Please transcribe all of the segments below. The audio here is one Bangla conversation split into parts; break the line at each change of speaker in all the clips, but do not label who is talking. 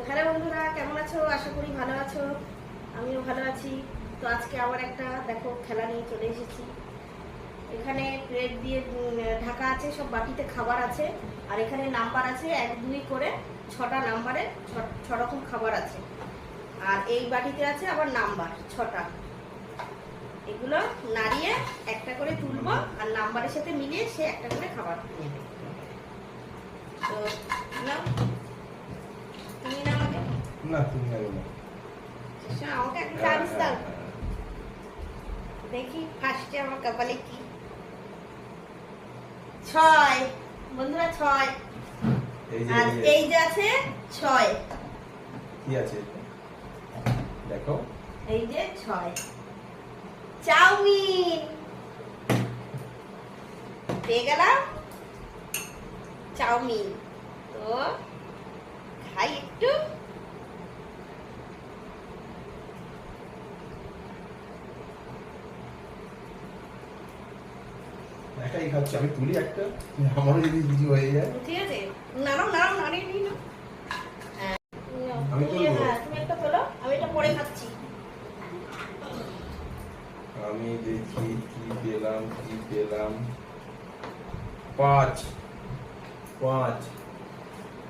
হ্যালো বন্ধুরা, কেমন আছো? আশা করি ভালো আছো। আমিও ভালো আছি। তো আজকে আবার একটা দেখো খেলা নিয়ে চলে এসেছি। এখানে প্লেট দিয়ে ঢাকা আছে, সব বাটিতে খাবার আছে, আর এখানে নাম্বার আছে 1 2 করে 6টা নাম্বারে 6 রকম খাবার আছে। আর এই বাটিতে আছে আবার নাম্বার 6টা। এগুলো নাড়িয়ে একটা করে তুলবো, আর নাম্বারের সাথে মিলিয়ে সে একটা করে খাবার নেবে। তো নাও, তুমি না আমাকে
না তুমি আগে না
আমাকে একটা চান্স দাও। দেখি ফার্স্টে আমার কপালে কি। 6 বন্ধুরা, 6। আর এই যে আছে 6,
কি আছে দেখো,
এই যে 6 চাউমিন পেয়ে গেলাম। চাউমিন তো খাই একটু।
একাই খাচ্ছি, আমি তুলি একটা, আমারও যদি কিছু হয়ে যায়।
ঠিক আছে, নাড়াও নাড়াও, নাড়িয়ে নিই না।
আমি তুলবো?
হ্যাঁ, তুমি একটা তোলো, আমি এটা পরে খাচ্ছি।
আমি দেখি কি পেলাম, কি পেলাম। 5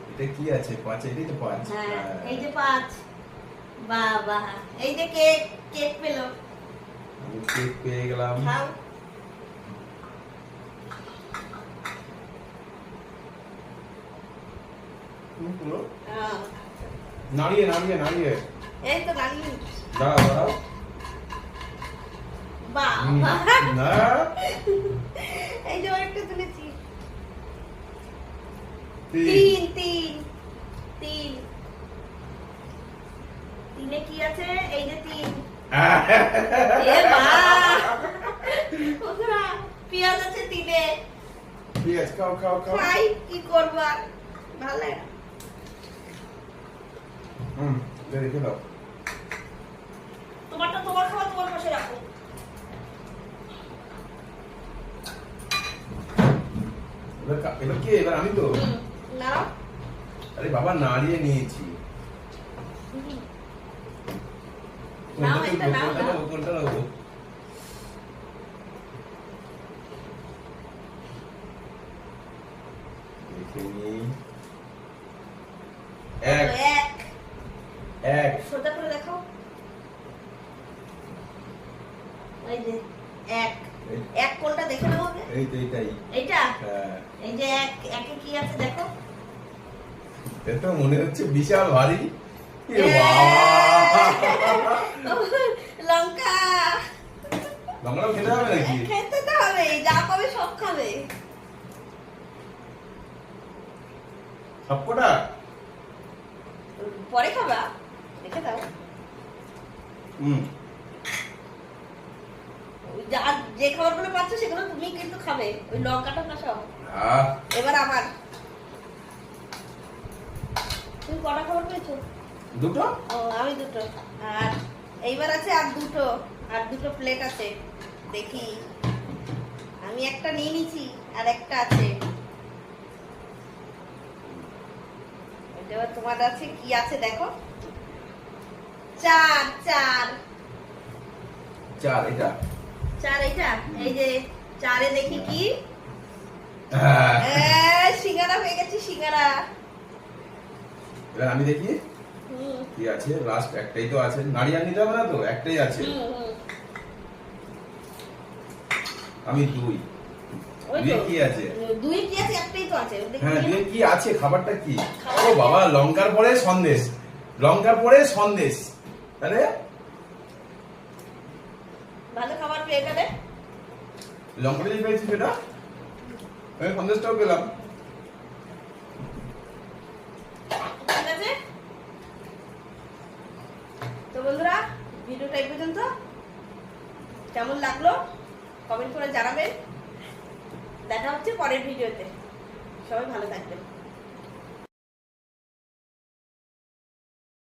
এটা কি আছে? 5, এটাই তো 5।
হ্যাঁ, এই যে 5। বাবা, এই যে কেক, কেক পেলো।
আমি কেক পেয়ে গেলাম।
খাও।
তুমি পুরো
হ্যাঁ,
নাড়িয়ে নাড়িয়ে নাড়িয়ে
এই তো নাড়িয়ে নিচ্ছি।
দাঁড়াও দাঁড়াও।
বাবা,
না
এই যে একটা তুলেছি।
3
3 তিনে কি আছে? এই যে 3। এ মা, বন্ধুরা, পেঁয়াজ আছে 3-এ।
ঠিক আছে, খাও খাও খাও।
খাই, কি করবো আর, ভালো লাগে না।
রেখে দাও।
তোমারটা তোমার খাওয়া, তোমার পাশে রাখো।
এবার কে? এবার আমি তো।
না,
আরে বাবা, নাড়িয়ে নিয়েছি।
নাও, এটা নাও, নাও।
কোনটা নেবো? দেখে নিই। এক এক
সোজা করে দেখাও। এই যে 1 কোনটা দেখে নাও আগে।
এই তো এইটাই।
এইটা,
হ্যাঁ,
এই যে 1-এ কি আছে দেখো।
এটা মনে হচ্ছে বিশাল ভারী। এ বাবা,
লঙ্কা।
লঙ্কাটাও খেতে হবে নাকি?
খেতে তো হবে, যা পাবে সব খাবে।
সবকটা?
পরে খাবা, রেখে দাও। যে খাবারগুলো পাচ্ছ সেগুলো তুমি কিন্তু খাবে। ওই লঙ্কাটা কাটাও। এবার আবার তুমি কটা খাবার পেয়েছো?
2টো।
ও, আমি 2টো। আর এইবার আছে আর 2টো, আর 2টো প্লেট আছে। দেখি, আমি একটা নিয়ে নিছি, আর একটা আছে। এবার তোমার আছে কি আছে দেখো। 4
এটা
4 এটা। এই যে 4-এ দেখি কি। সিঙ্গারা পেয়ে গেছি, সিঙ্গারা।
এবার আমি দেখি কি আছে। লাস্ট একটাই তো আছে, নাড়িয়ে নিতে হবে না তো, একটাই আছে। আমি 2। দুই কি আছে?
2 কি আছে? একটাই তো আছে।
হ্যাঁ, 2 কি আছে? খাবারটা কি? ও বাবা, লঙ্কার পরে সন্দেশ, লঙ্কার পরে সন্দেশ। তাহলে
ভালো খাবার পেয়ে গেলে।
লঙ্কাটা যে পেয়েছি সেটা, আমি সন্দেশটাও পেলাম।
ঠিক আছে, তো বন্ধুরা, ভিডিওটা এই পর্যন্ত। কেমন লাগলো কমেন্ট করে জানাবেন। দেখা হচ্ছে পরের ভিডিওতে। সবাই ভালো থাকবেন।